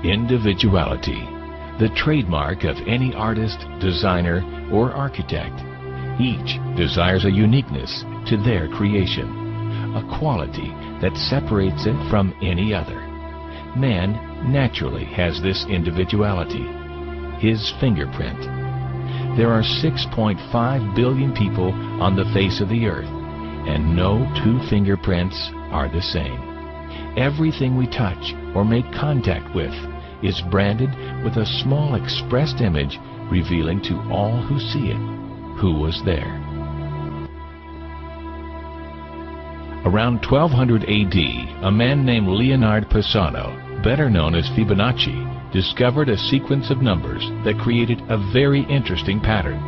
Individuality, the trademark of any artist, designer, or architect. Each desires a uniqueness to their creation, a quality that separates it from any other. Man naturally has this individuality, his fingerprint. There are 6.5 billion people on the face of the earth, and no two fingerprints are the same. Everything we touch or make contact with is branded with a small expressed image revealing to all who see it who was there. Around 1200 AD, a man named Leonardo Pisano, better known as Fibonacci, discovered a sequence of numbers that created a very interesting pattern.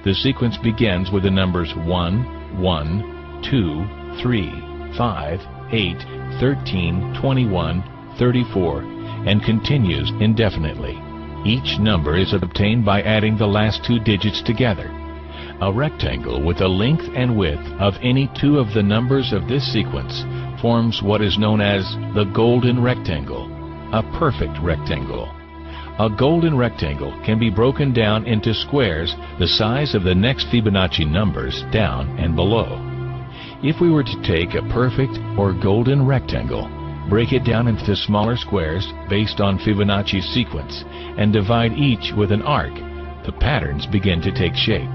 The sequence begins with the numbers 1, 1, 2, 3, 5, 8, 13, 21, 34, and continues indefinitely. Each number is obtained by adding the last two digits together. A rectangle with a length and width of any two of the numbers of this sequence forms what is known as the golden rectangle, a perfect rectangle. A golden rectangle can be broken down into squares the size of the next Fibonacci numbers down and below. If we were to take a perfect or golden rectangle, break it down into smaller squares based on Fibonacci's sequence, and divide each with an arc, the patterns begin to take shape.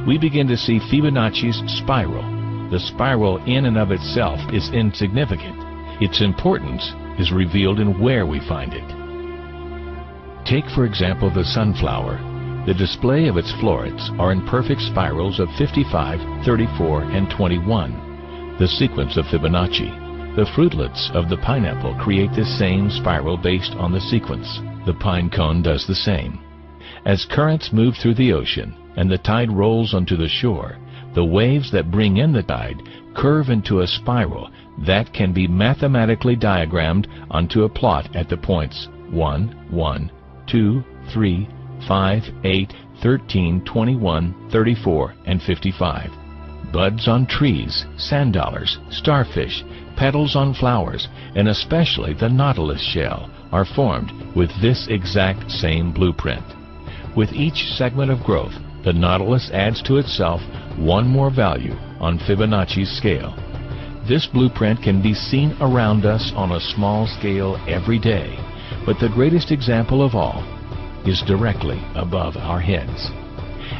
We begin to see Fibonacci's spiral. The spiral in and of itself is insignificant. Its importance is revealed in where we find it. Take, for example, the sunflower. The display of its florets are in perfect spirals of 55, 34, and 21, the sequence of Fibonacci. The fruitlets of the pineapple create the same spiral based on the sequence. The pine cone does the same. As currents move through the ocean and the tide rolls onto the shore, the waves that bring in the tide curve into a spiral that can be mathematically diagrammed onto a plot at the points 1, 1, 2, 3, 5, 8, 13, 21, 34, and 55. Buds on trees, sand dollars, starfish, petals on flowers, and especially the nautilus shell are formed with this exact same blueprint. With each segment of growth, the nautilus adds to itself one more value on Fibonacci's scale. This blueprint can be seen around us on a small scale every day, but the greatest example of all is directly above our heads.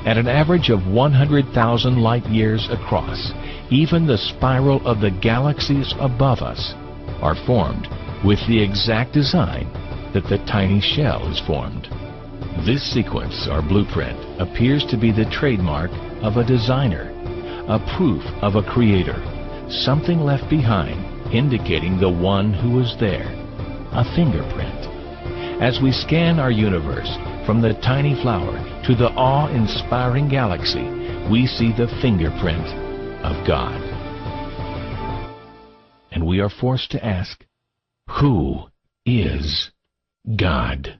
At an average of 100,000 light years across, even the spiral of the galaxies above us are formed with the exact design that the tiny shell is formed. This sequence or blueprint appears to be the trademark of a designer, a proof of a creator, something left behind indicating the one who was there, a fingerprint. As we scan our universe from the tiny flower to the awe-inspiring galaxy, we see the fingerprint of God. And we are forced to ask, who is God?